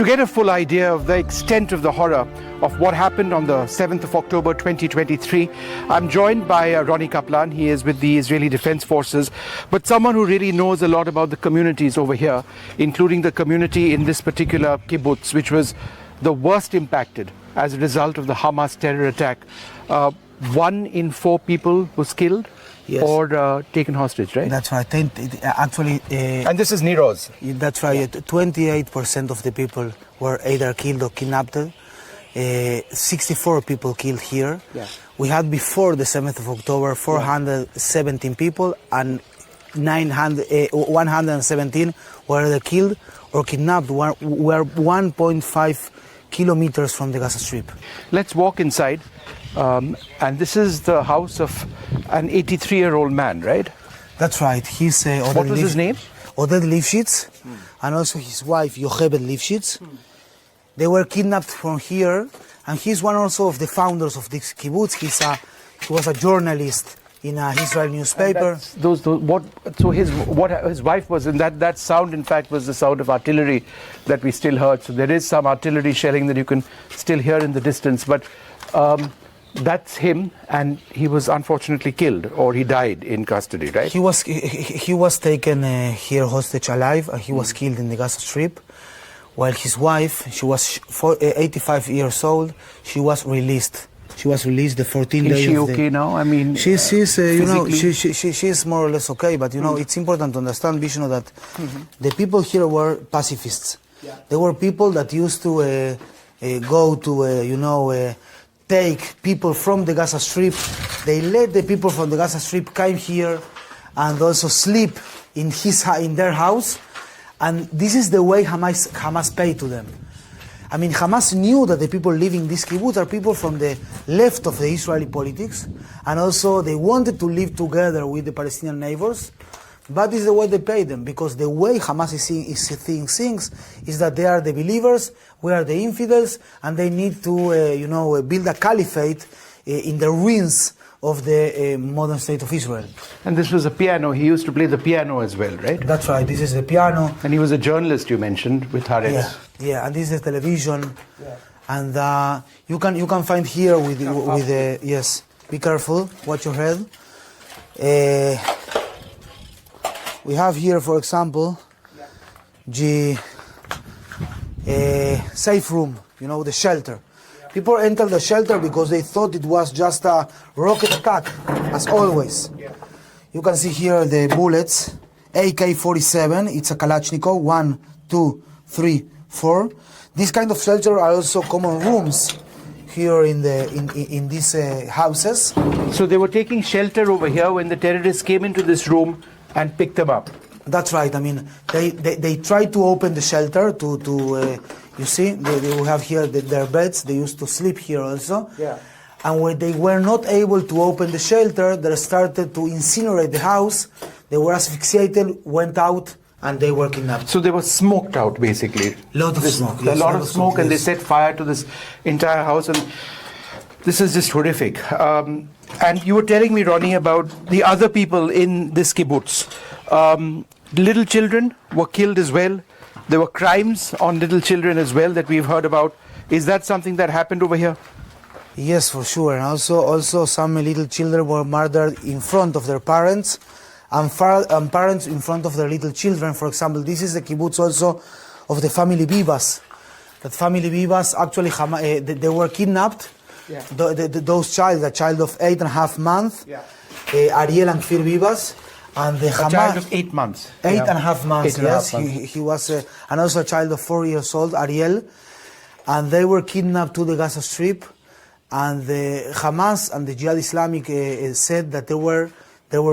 To get a full idea of the extent of the horror of what happened on the 7th of October 2023, I'm joined by Ronnie Kaplan. He is with the Israeli Defense Forces, but someone who really knows a lot about the communities over here, including the community in this particular kibbutz, which was the worst impacted as a result of the Hamas terror attack. 1 in 4 people was killed. Yes. Or taken hostage, right? That's right. Actually, and this is Nir Oz. That's right. Yeah. 28% of the people were either killed or kidnapped. 64 people killed here. Yeah. We had before the 7th of October 417 people, and 117 were either killed or kidnapped. We're 1.5 kilometers from the Gaza Strip. Let's walk inside. And this is the house of an 83-year-old man, right? That's right. He's what was his name? Oded Lifshitz, and also his wife Yochebed Lifshitz. They were kidnapped from here, and he's one also of the founders of this kibbutz. He was a journalist in a Israeli newspaper. What his wife was, and that sound in fact was the sound of artillery that we still heard. So there is some artillery shelling that you can still hear in the distance, but. That's him, and he was unfortunately killed, or he died in custody, right? He was taken here hostage alive, and he was killed in the Gaza Strip, while his wife, she was 85 years old, she was released. She was released the 14 days. Is she okay now? I mean, she's she's more or less okay, but it's important to understand, Vishnu, that the people here were pacifists. Yeah. They were people that used to go to take people from the Gaza Strip. They let the people from the Gaza Strip come here and also sleep in their house. And this is the way Hamas paid to them. I mean, Hamas knew that the people living in this kibbutz are people from the left of the Israeli politics, and also they wanted to live together with the Palestinian neighbors. But this is the way they pay them, because the way Hamas is seeing things is that they are the believers, we are the infidels, and they need to, build a caliphate in the ruins of the modern state of Israel. And this was a piano. He used to play the piano as well, right? That's right. This is the piano. And he was a journalist, you mentioned, with Haaretz. Yeah. And this is the television. Yeah. And you can find here with yes. Be careful. Watch your head. We have here, for example, the safe room, the shelter. Yeah. People entered the shelter because they thought it was just a rocket attack, as always. Yeah. You can see here the bullets, AK-47, it's a Kalashnikov, 1, 2, 3, 4. This kind of shelter are also common rooms here in these houses. So they were taking shelter over here when the terrorists came into this room and picked them up. That's right. I mean, they tried to open the shelter to you see, they have here their beds. They used to sleep here also. Yeah. And when they were not able to open the shelter, they started to incinerate the house. They were asphyxiated, went out, and they were kidnapped. So they were smoked out, basically. A lot of smoke. A lot of smoke, and they set fire to this entire house. And this is just horrific. And you were telling me, Ronnie, about the other people in this kibbutz. Little children were killed as well. There were crimes on little children as well that we've heard about. Is that something that happened over here? Yes, for sure. And also some little children were murdered in front of their parents, and parents in front of their little children. For example, this is the kibbutz also of the family Bibas. That family Bibas, actually, they were kidnapped. Yeah. Those a child of 8.5 months, Ariel and Kfir Bibas, and the Hamas. A child of 8 months. 8.5 months, yes. He was, and also a child of 4 years old, Ariel, and they were kidnapped to the Gaza Strip, and the Hamas and the Jihad Islamic said that they were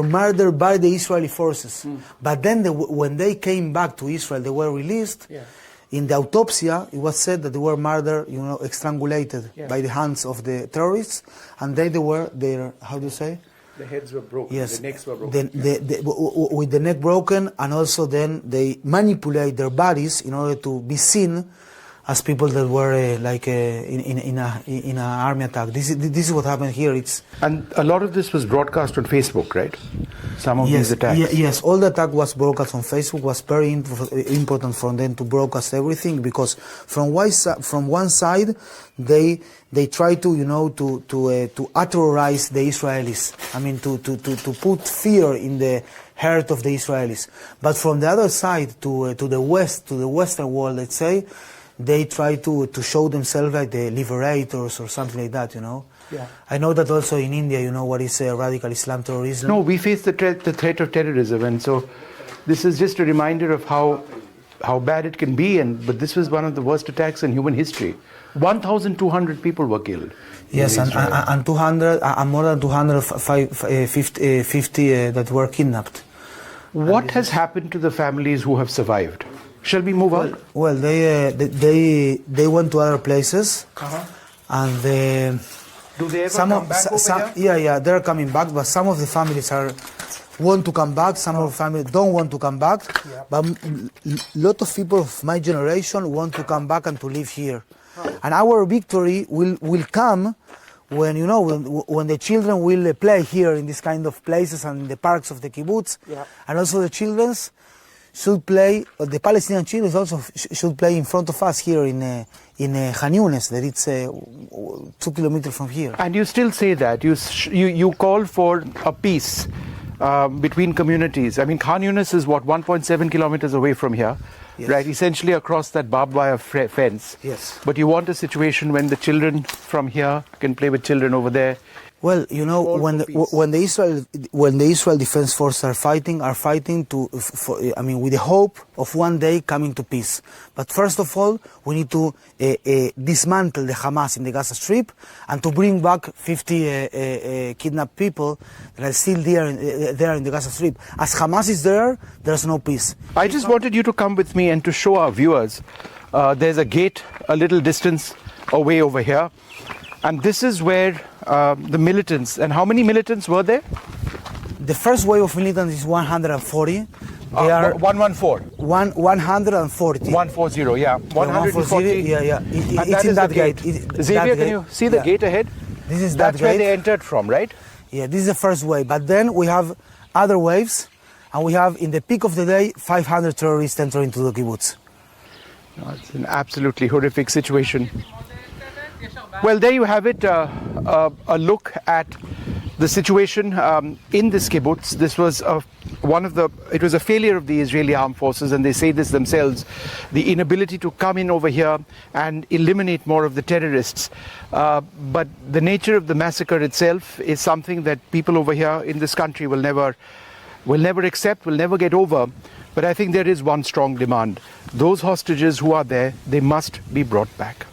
murdered by the Israeli forces. But then when they came back to Israel, they were released. Yeah. In the autopsy, it was said that they were murdered, strangulated by the hands of the terrorists, and they were their, how do you say? The heads were broken, yes. The necks were broken. With the neck broken, and also then they manipulate their bodies in order to be seen as people that were in an army attack. This is what happened here. And a lot of this was broadcast on Facebook, right? Some of these attacks. Yes, all the attack was broadcast on Facebook. Was very important for them to broadcast everything, because from one side they try to terrorize the Israelis. I mean, to put fear in the heart of the Israelis. But from the other side, to the west, to the Western world, let's say, they try to show themselves like the liberators or something like that, Yeah. I know that also in India, what is radical Islam terrorism. No, we face the threat of terrorism, and so this is just a reminder of how bad it can be. But this was one of the worst attacks in human history. 1,200 people were killed. Yes, and more than 250 that were kidnapped. What has happened to the families who have survived? Shall we move on? Well, they went to other places, and do they ever come back over here? Yeah, they're coming back. But some of the families want to come back. Some of the families don't want to come back. Yeah. But a lot of people of my generation want to come back and to live here. And our victory will come when when the children will play here in this kind of places and in the parks of the kibbutz, and also the children's should play. The Palestinian children also should play in front of us here in Khan Yunis, that it's 2 kilometers from here. And you still say that you call for a peace between communities. I mean, Khan Yunis is 1.7 kilometers away from here, right? Essentially across that barbed wire fence. Yes. But you want a situation when the children from here can play with children over there. Well, when the Israel Defense Forces are fighting with the hope of one day coming to peace. But first of all, we need to dismantle the Hamas in the Gaza Strip and to bring back 50 kidnapped people that are still there in the Gaza Strip. As Hamas is there, there's no peace. I just wanted you to come with me and to show our viewers. There's a gate a little distance away over here. And this is where the militants, and how many militants were there? The first wave of militants is 140. They are 114. 140. 140, yeah. 140. Yeah. It's in that gate. Xavier, can you see the gate ahead? This is That's where they entered from, right? Yeah, this is the first wave. But then we have other waves, and we have, in the peak of the day, 500 terrorists entering into the kibbutz. No, it's an absolutely horrific situation. Well, there you have it, a look at the situation in this kibbutz. This was it was a failure of the Israeli armed forces, and they say this themselves, the inability to come in over here and eliminate more of the terrorists. But the nature of the massacre itself is something that people over here in this country will never accept, will never get over. But I think there is one strong demand. Those hostages who are there, they must be brought back.